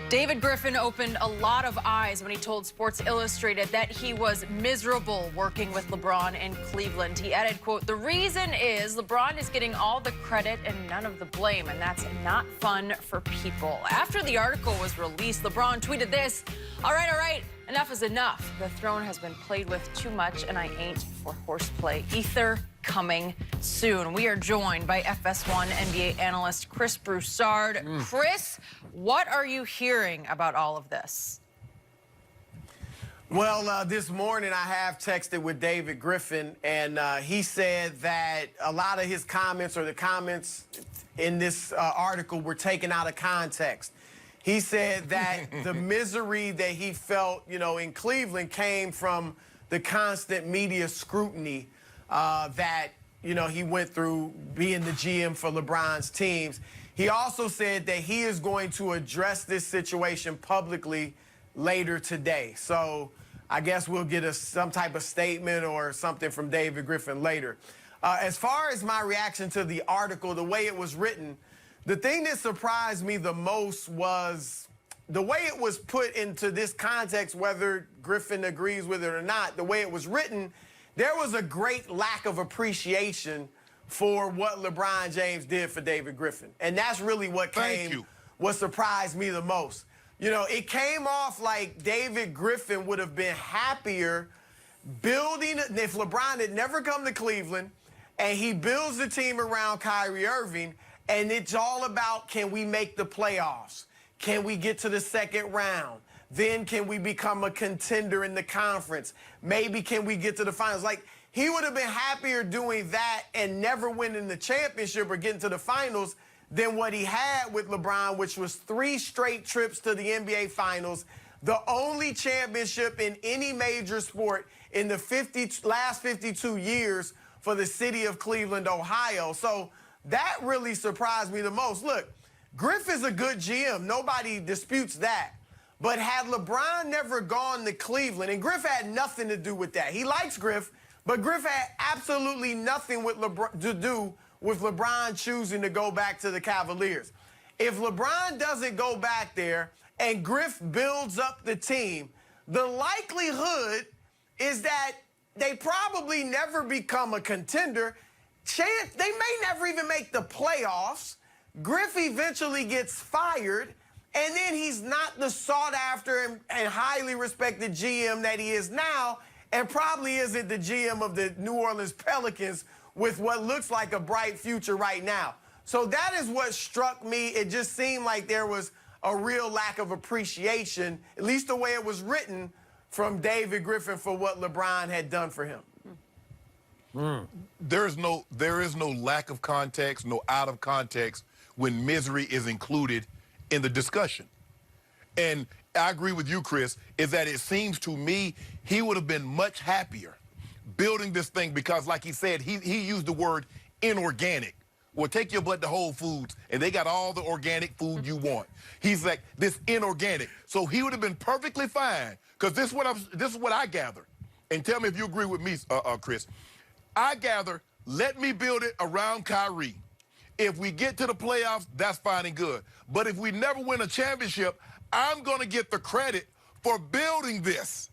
David Griffin opened a lot of eyes when he told Sports Illustrated that he was miserable working with LeBron in Cleveland. He added, quote, "The reason is LeBron is getting all the credit and none of the blame, and that's not fun for people." After the article was released, LeBron tweeted this, all right, enough is enough. The throne has been played with too much, and I ain't for horseplay. Ether coming soon." We are joined by FS1 NBA analyst Chris Broussard. Chris, what are you hearing about all of this? Well, this morning I have texted with David Griffin, and he said that a lot of his comments, or the comments in this article, were taken out of context. He said that the misery that he felt, in Cleveland came from the constant media scrutiny that, he went through being the GM for LeBron's teams. He also said that he is going to address this situation publicly later today. So I guess we'll get some type of statement or something from David Griffin later. As far as my reaction to the article, the way it was written, the thing that surprised me the most was the way it was put into this context, whether Griffin agrees with it or not. The way it was written, there was a great lack of appreciation for what LeBron James did for David Griffin. And that's really what surprised me the most. It came off like David Griffin would have been happier building, if LeBron had never come to Cleveland and he builds the team around Kyrie Irving, and it's all about, can we make the playoffs? Can we get to the second round? Then can we become a contender in the conference? Maybe can we get to the finals? Like, he would have been happier doing that and never winning the championship or getting to the finals than what he had with LeBron, which was 3 straight trips to the NBA Finals, the only championship in any major sport in the last 52 years for the city of Cleveland, Ohio. So that really surprised me the most. Look, Griff is a good GM. Nobody disputes that. But had LeBron never gone to Cleveland, and Griff had nothing to do with that. He likes Griff, but Griff had absolutely nothing to do with LeBron choosing to go back to the Cavaliers. If LeBron doesn't go back there and Griff builds up the team, the likelihood is that they probably never become a contender. They may never even make the playoffs. Griff eventually gets fired, and then he's not the sought-after and highly respected GM that he is now, and probably isn't the GM of the New Orleans Pelicans with what looks like a bright future right now. So that is what struck me. It just seemed like there was a real lack of appreciation, at least the way it was written, from David Griffin for what LeBron had done for him. There is no lack of context, no out of context when misery is included in the discussion. And I agree with you, Chris, is that it seems to me he would have been much happier building this thing because, like he said, he used the word inorganic. Well, take your butt to Whole Foods, and they got all the organic food you want. He's like, this inorganic. So he would have been perfectly fine, because this is what I gather. And tell me if you agree with me, Chris. I gather, let me build it around Kyrie. If we get to the playoffs, that's fine and good. But if we never win a championship, I'm going to get the credit for building this.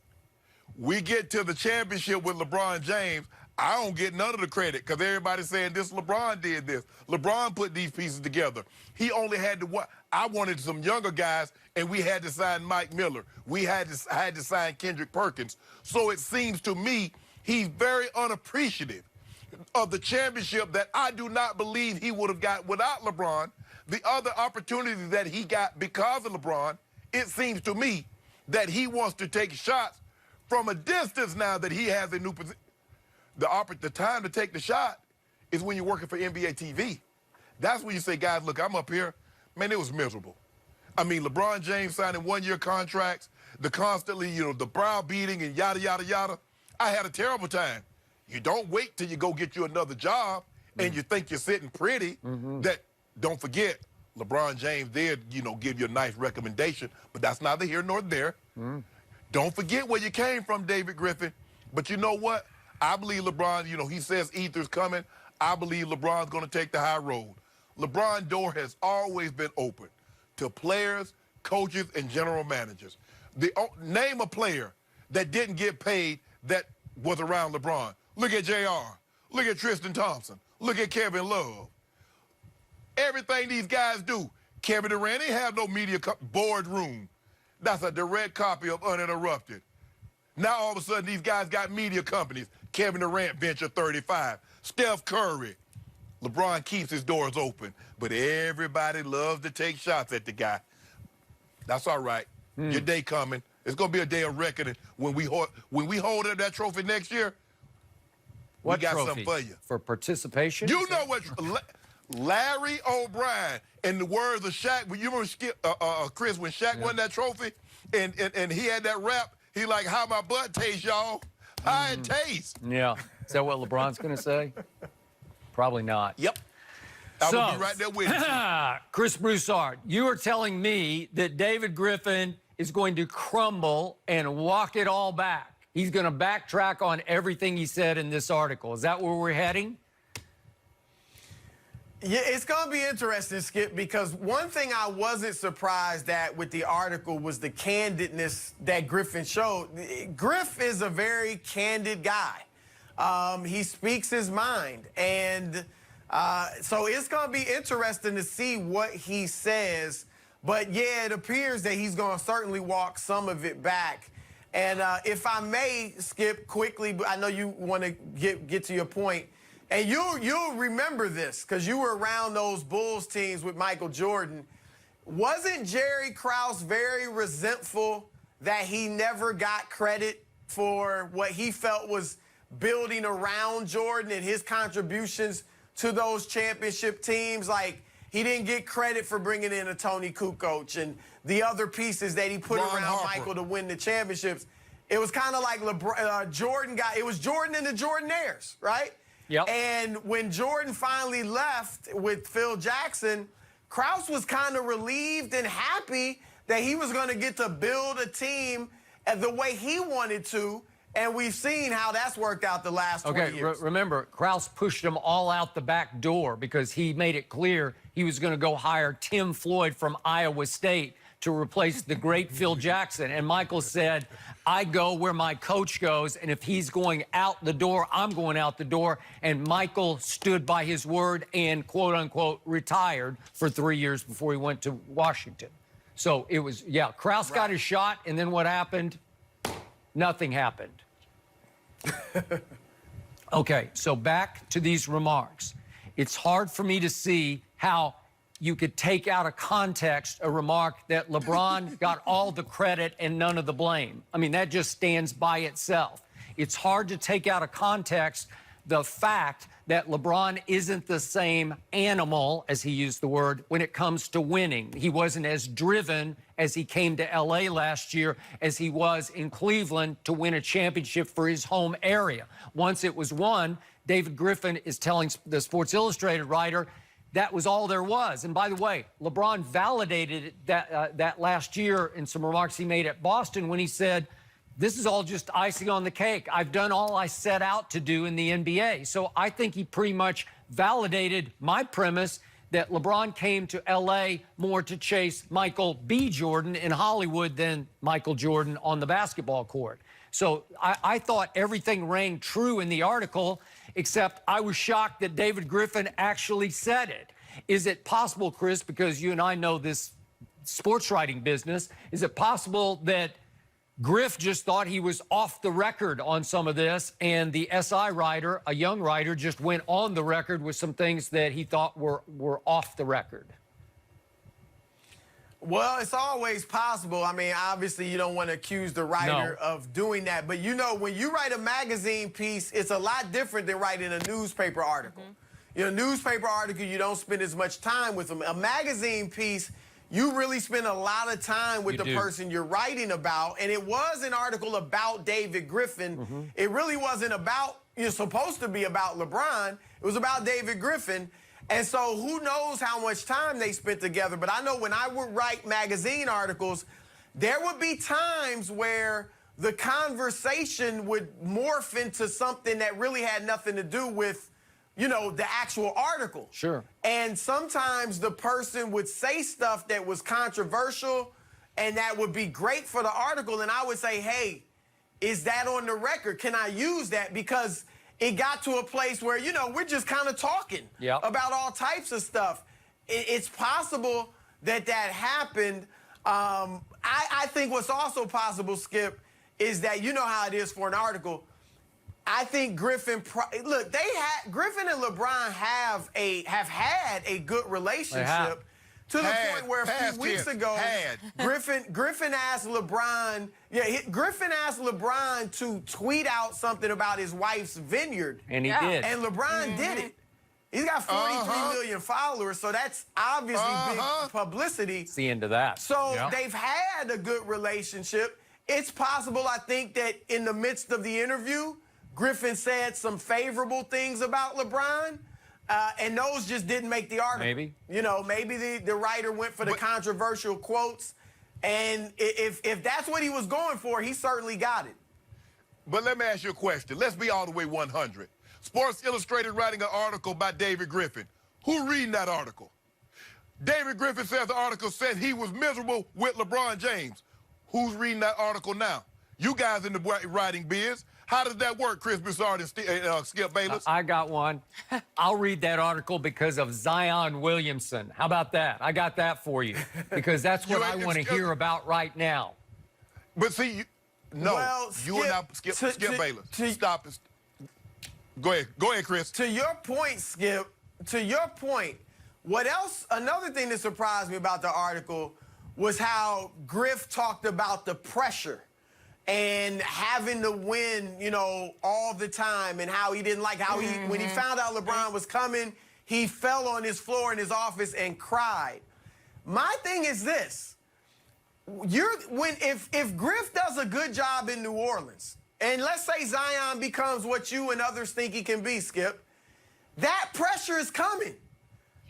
We get to the championship with LeBron James, I don't get none of the credit because everybody's saying this LeBron did this. LeBron put these pieces together. He only had to what? I wanted some younger guys, and we had to sign Mike Miller. I had to sign Kendrick Perkins. So it seems to me he's very unappreciative of the championship that I do not believe he would have got without LeBron. The other opportunities that he got because of LeBron, it seems to me that he wants to take shots from a distance now that he has a new position. The time to take the shot is when you're working for NBA TV. That's when you say, guys, look, I'm up here. Man, it was miserable. I mean, LeBron James signing one-year contracts, the constantly, the brow beating and yada, yada, yada. I had a terrible time. You don't wait till you go get you another job and you think you're sitting pretty. That, don't forget, LeBron James did, give you a nice recommendation, but that's neither here nor there. Don't forget where you came from, David Griffin. But you know what? I believe LeBron, he says ether's coming. I believe LeBron's going to take the high road. LeBron's door has always been open to players, coaches and general managers. Name a player that didn't get paid that was around LeBron. Look at JR. Look at Tristan Thompson. Look at Kevin Love. Everything these guys do. Kevin Durant ain't have no media boardroom. That's a direct copy of Uninterrupted. Now all of a sudden these guys got media companies. Kevin Durant venture 35. Steph Curry. LeBron keeps his doors open, but everybody loves to take shots at the guy. That's all right. Your day coming. It's gonna be a day of reckoning when we hold up that trophy next year. What we got trophy? something for you. For participation? You know what? Larry O'Brien, in the words of Shaq, you remember Chris, when Shaq won that trophy and he had that rap, he like, how my butt tastes, y'all? How it tastes. Yeah. Is that what LeBron's going to say? Probably not. Yep. I will be right there with you. Chris Broussard, you are telling me that David Griffin is going to crumble and walk it all back. He's going to backtrack on everything he said in this article. Is that where we're heading? Yeah, it's going to be interesting, Skip, because one thing I wasn't surprised at with the article was the candidness that Griffin showed. Griff is a very candid guy. He speaks his mind. And so it's going to be interesting to see what he says. But, yeah, it appears that he's going to certainly walk some of it back. And if I may, Skip, quickly, but I know you want to get to your point. And you'll remember this because you were around those Bulls teams with Michael Jordan. Wasn't Jerry Krause very resentful that he never got credit for what he felt was building around Jordan and his contributions to those championship teams? Like, he didn't get credit for bringing in a Tony Kukoc and the other pieces that he put Ron around Harper. Michael to win the championships. It was kind of like Jordan it was Jordan and the Jordanaires, right? Yep. And when Jordan finally left with Phil Jackson, Krause was kind of relieved and happy that he was going to get to build a team the way he wanted to. And we've seen how that's worked out the last 20 years. Remember, Krause pushed them all out the back door because he made it clear he was going to go hire Tim Floyd from Iowa State to replace the great Phil Jackson. And Michael said, I go where my coach goes, and if he's going out the door, I'm going out the door. And Michael stood by his word and, quote unquote, retired for 3 years before he went to Washington. So it was, yeah, Krause got his shot, and then what happened? Nothing happened. Okay, so back to these remarks. It's hard for me to see how you could take out of context a remark that LeBron got all the credit and none of the blame. I mean, that just stands by itself. It's hard to take out of context the fact that LeBron isn't the same animal, as he used the word, when it comes to winning. He wasn't as driven as he came to LA last year as he was in Cleveland to win a championship for his home area. Once it was won, David Griffin is telling the Sports Illustrated writer, that was all there was. And by the way, LeBron validated that last year in some remarks he made at Boston when he said, this is all just icing on the cake. I've done all I set out to do in the NBA. So I think he pretty much validated my premise that LeBron came to L.A. more to chase Michael B. Jordan in Hollywood than Michael Jordan on the basketball court. So I thought everything rang true in the article, except I was shocked that David Griffin actually said it. Is it possible, Chris, because you and I know this sports writing business, is it possible that Griff just thought he was off the record on some of this, and the SI writer, a young writer, just went on the record with some things that he thought were off the record? Well, it's always possible. I mean, obviously, you don't want to accuse the writer of doing that. But, you know, when you write a magazine piece, it's a lot different than writing a newspaper article. You know, newspaper article, you don't spend as much time with them. A magazine piece, you really spend a lot of time with the person you're writing about. And it was an article about David Griffin. It really wasn't about, you're supposed to be about LeBron. It was about David Griffin. And so who knows how much time they spent together. But I know when I would write magazine articles, there would be times where the conversation would morph into something that really had nothing to do with, you know, the actual article. Sure. And sometimes the person would say stuff that was controversial, and that would be great for the article. And I would say, hey, is that on the record? Can I use that? Because it got to a place where, you know, we're just kind of talking about all types of stuff. It's possible that happened. I think what's also possible, Skip, is that you know how it is for an article. I think Griffin, look, Griffin and LeBron have had a good relationship to the point where a few weeks ago, Griffin asked LeBron, Griffin asked LeBron to tweet out something about his wife's vineyard. And he did. And LeBron did it. He's got 43 million followers, so that's obviously big publicity. It's the end of that. So they've had a good relationship. It's possible, I think, that in the midst of the interview, Griffin said some favorable things about LeBron, and those just didn't make the article. Maybe. You know, maybe the writer went for the controversial quotes, and if that's what he was going for, he certainly got it. But let me ask you a question. Let's be all the way 100. Sports Illustrated writing an article by David Griffin. Who reading that article? David Griffin says the article said he was miserable with LeBron James. Who's reading that article now? You guys in the writing biz. How does that work, Chris Broussard and Skip Bayless? I got one. I'll read that article because of Zion Williamson. How about that? I got that for you because that's what I want to hear about right now. But see, Skip Bayless. Stop it. Go ahead, Chris. To your point, Skip, to your point, what else, another thing that surprised me about the article was how Griff talked about the pressure and having to win, you know, all the time, and how he didn't like how when he found out LeBron was coming, he fell on his floor in his office and cried. My thing is this. If Griff does a good job in New Orleans, and let's say Zion becomes what you and others think he can be, Skip, that pressure is coming.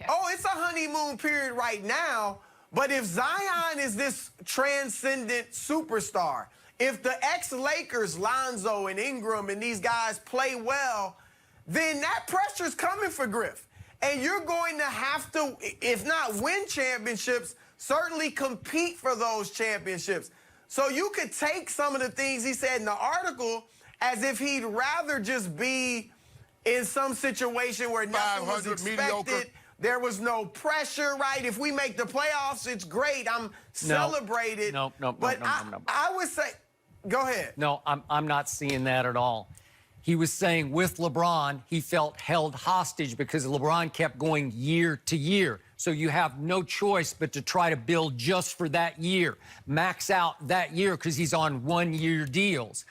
Yeah. Oh, it's a honeymoon period right now, but if Zion is this transcendent superstar, if the ex-Lakers, Lonzo and Ingram and these guys play well, then that pressure's coming for Griff. And you're going to have to, if not win championships, certainly compete for those championships. So you could take some of the things he said in the article as if he'd rather just be in some situation where nothing was expected. Mediocre. There was no pressure, right? If we make the playoffs, it's great. I'm celebrated. No. I would say, go ahead. No, I'm not seeing that at all. He was saying with LeBron, he felt held hostage because LeBron kept going year to year. So you have no choice but to try to build just for that year, max out that year because he's on one-year deals.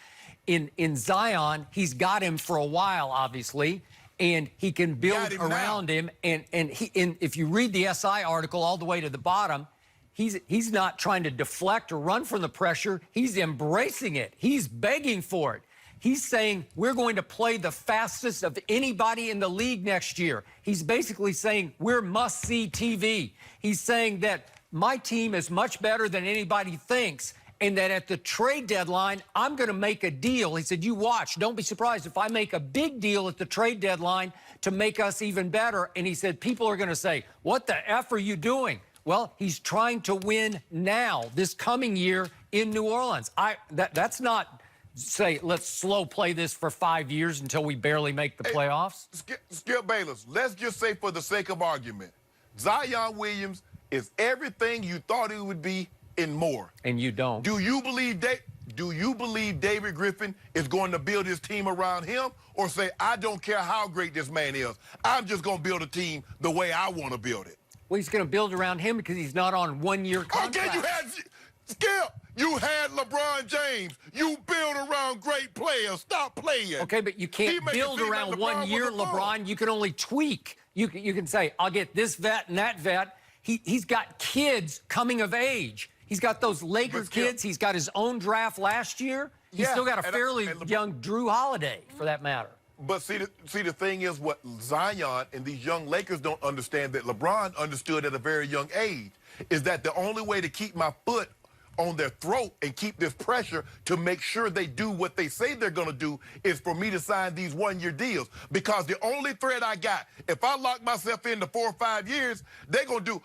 In Zion, he's got him for a while, obviously, and he can build around him. And if you read the SI article all the way to the bottom, he's not trying to deflect or run from the pressure. He's embracing it. He's begging for it. He's saying we're going to play the fastest of anybody in the league next year. He's basically saying we're must-see TV. He's saying that my team is much better than anybody thinks, and that at the trade deadline, I'm going to make a deal. He said, you watch. Don't be surprised if I make a big deal at the trade deadline to make us even better. And he said, people are going to say, what the F are you doing? Well, he's trying to win now, this coming year in New Orleans. That's not say, let's slow play this for 5 years until we barely make the playoffs. Skip Bayless, let's just say for the sake of argument, Zion Williams is everything you thought he would be and more. And you don't. Do you believe David Griffin is going to build his team around him, or say, I don't care how great this man is, I'm just going to build a team the way I want to build it? Well, he's going to build around him because he's not on one-year contract. Okay, you had LeBron James. You build around great players. Stop playing. Okay, but you can't build around 1 year, LeBron. You can only tweak. You can say, I'll get this vet and that vet. He's got kids coming of age. He's got those Lakers kids. He's got his own draft last year. He's still got a fairly young Drew Holiday, for that matter. But see, the thing is, what Zion and these young Lakers don't understand that LeBron understood at a very young age is that the only way to keep my foot on their throat and keep this pressure to make sure they do what they say they're going to do is for me to sign these one-year deals. Because the only threat I got, if I lock myself into 4 or 5 years, they're going to do